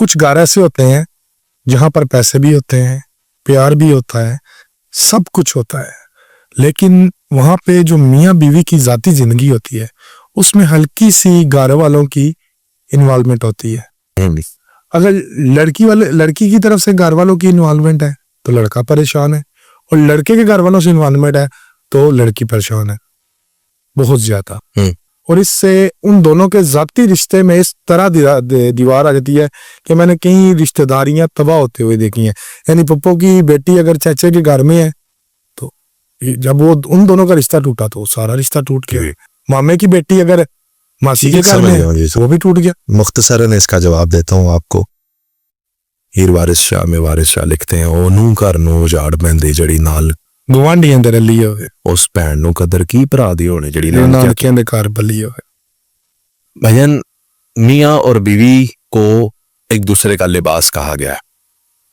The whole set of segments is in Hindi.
कुछ घर ऐसे होते हैं जहां पर पैसे भी होते हैं, प्यार भी होता है, सब कुछ होता है, लेकिन वहां पे जो मियाँ बीवी की जाती जिंदगी होती है उसमें हल्की सी घर वालों की इन्वॉल्वमेंट होती है। अगर लड़की की तरफ से घर वालों की इन्वॉल्वमेंट है तो लड़का परेशान है, और लड़के के घर वालों से इन्वॉल्वमेंट है तो लड़की परेशान है बहुत ज्यादा। और इससे उन दोनों के जाती रिश्ते में इस तरह दीवार आ जाती है कि मैंने कई रिश्तेदारियां तबाह होते हुए देखी हैं। यानी पप्पो की बेटी अगर चाचे के घर में है तो जब वो उन दोनों का रिश्ता टूटा तो सारा रिश्ता टूट गया। मामे की बेटी अगर मासी के घर में है वो भी टूट गया। मुख्तसरन इसका जवाब देता हूँ आपको। हीर वारिस शाह में वारिस शाह लिखते हैं, ओ नू घर नू उजाड़ पैंदे जड़ी नाल गवांढियां दे रली होवे, उस भैन नू कदर की भरा दी होने जड़ी नानकियां दे घर बली होवे। भाईजान, मियाँ और बीवी को एक दूसरे का लिबास कहा गया है।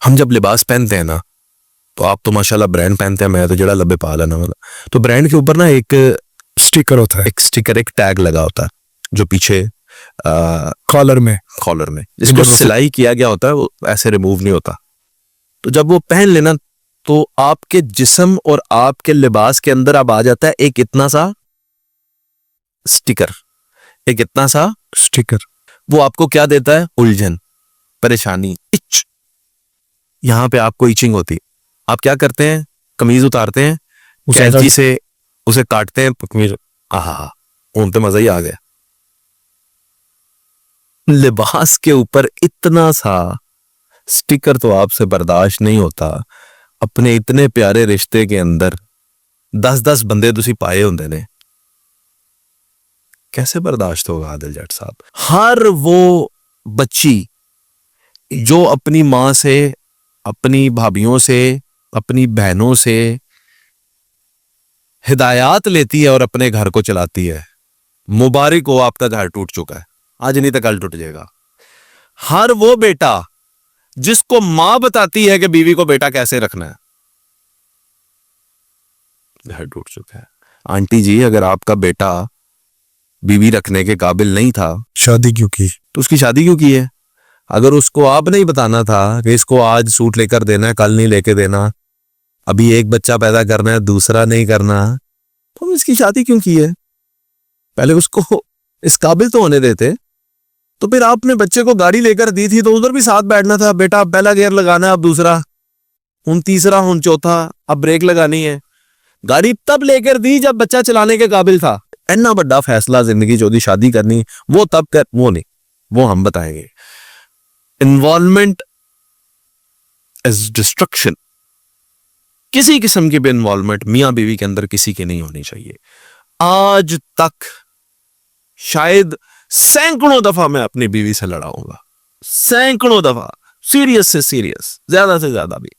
हम जब लिबास पहनते हैं ना तो आप तो माशाल्लाह ब्रांड पहनते हैं, मैं तो जड़ा लबे पा लेना वाला, तो ब्रांड के ऊपर ना एक स्टिकर होता है, एक स्टिकर, एक टैग लगा होता है जो पीछे कॉलर में जिसको सिलाई किया गया होता है, वो ऐसे रिमूव नहीं होता। तो जब वो पहन लेना तो आपके जिस्म और आपके लिबास के अंदर अब आ जाता है एक इतना सा स्टिकर, एक इतना सा स्टिकर। वो आपको क्या देता है? उलझन, परेशानी, इच। यहां पे आपको इचिंग होती है। आप क्या करते हैं? कमीज उतारते हैं, कैंची से उसे काटते हैं, कमीज, आहा, उन पे मजा ही आ गया। लिबास के ऊपर इतना सा स्टिकर तो आपसे बर्दाश्त नहीं होता। अपने इतने प्यारे रिश्ते के अंदर 10-10 बंदे तुसी पाए होंदे ने, कैसे बर्दाश्त होगा आदिल जट साहब? हर वो बच्ची जो अपनी मां से, अपनी भाभीियों से, अपनी बहनों से हिदायत लेती है और अपने घर को चलाती है, मुबारक हो, आपका घर टूट चुका है, आज नहीं तो कल टूट जाएगा। हर वो बेटा जिसको मां बताती है कि बीवी को बेटा कैसे रखना है, घर टूट चुका है। आंटी जी, अगर आपका बेटा बीवी रखने के काबिल नहीं था, शादी क्यों की? तो उसकी शादी क्यों की है? अगर उसको आप नहीं बताना था कि इसको आज सूट लेकर देना है, कल नहीं लेके देना, अभी एक बच्चा पैदा करना है, दूसरा नहीं करना, तो इसकी शादी क्यों की है? पहले उसको इस काबिल तो होने देते। तो फिर आपने बच्चे को गाड़ी लेकर दी थी तो उधर भी साथ बैठना था, बेटा पहला गियर लगाना है, अब दूसरा, हुन तीसरा, हुन चौथा, अब ब्रेक लगानी है। गाड़ी तब लेकर दी जब बच्चा चलाने के काबिल था। इतना बड़ा फैसला जिंदगी जो शादी करनी, वो तब कर, वो नहीं, वो हम बताएंगे। Involvement is destruction. किसी किस्म की भी इन्वॉल्वमेंट मियां बीवी के अंदर किसी की नहीं होनी चाहिए। आज तक शायद सैकड़ों दफा मैं अपनी बीवी से लड़ा हूंगा, सैकड़ों दफा, सीरियस से सीरियस, ज्यादा से ज्यादा भी।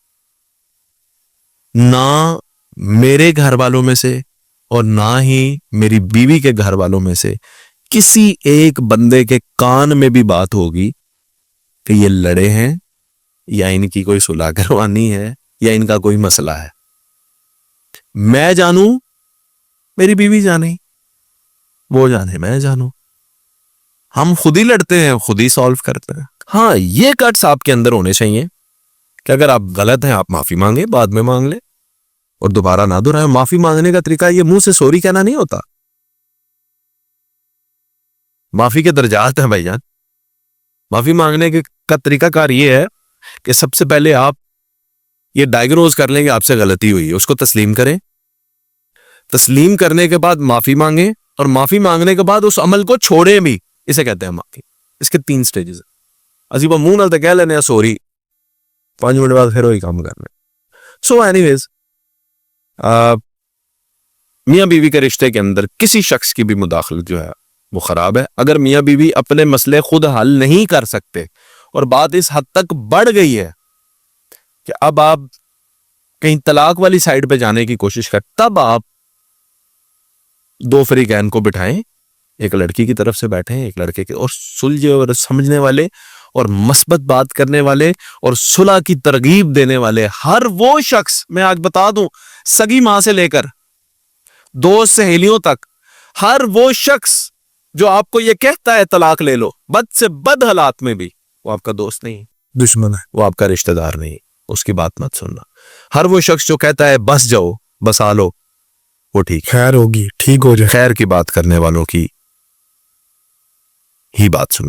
ना मेरे घर वालों में से और ना ही मेरी बीवी के घर वालों में से किसी एक बंदे के कान में भी बात होगी कि ये लड़े हैं या इनकी कोई सुलह करवानी है या इनका कोई मसला है। मैं जानू, मेरी बीवी जाने, वो जाने, मैं जानू, हम खुद ही लड़ते हैं, खुद ही सॉल्व करते हैं। हाँ, ये कट्स आपके अंदर होने चाहिए कि अगर आप गलत हैं आप माफी मांगे, बाद में मांग ले और दोबारा ना दोहराए। माफी मांगने का तरीका ये मुंह से सॉरी कहना नहीं होता। माफी के दर्जात हैं भाईजान। माफी मांगने का तरीकाकार ये है कि सबसे पहले आप ये डायग्नोज कर लें कि आपसे गलती हुई है, उसको तस्लीम करें। तस्लीम करने के बाद माफी मांगे और माफी मांगने के बाद उस अमल को छोड़े भी, इसे कहते हैं माफी। इसके 3 स्टेजेस है। अजीब मुंह नाल तो कह लेने सॉरी, 5 मिनट बाद फिर वही काम करने। सो एनीवेज, मियां बीवी के रिश्ते के अंदर किसी शख्स की भी मुदाखलत जो है वो खराब है। अगर मियां बीवी अपने मसले खुद हल नहीं कर सकते और बात इस हद तक बढ़ गई है कि अब आप कहीं तलाक वाली साइड पे जाने की कोशिश कर, तब आप 2 फरीकैन को बिठाएं, एक लड़की की तरफ से बैठे, एक लड़के के, और सुलझे और समझने वाले और मस्बत बात करने वाले और सुलह की तरगीब देने वाले हर वो शख्स, मैं आज बता दूं, सगी मां से लेकर 2 सहेलियों तक, हर वो शख्स जो आपको ये कहता है तलाक ले लो, बद से बद हालात में भी, वो आपका दोस्त नहीं, दुश्मन है। वो आपका रिश्तेदार नहीं, उसकी बात मत सुनना। हर वो शख्स जो कहता है बस जाओ, बसा लो, वो ठीक है। खैर होगी, ठीक हो जाए। खैर की बात करने वालों की ही बात सुन।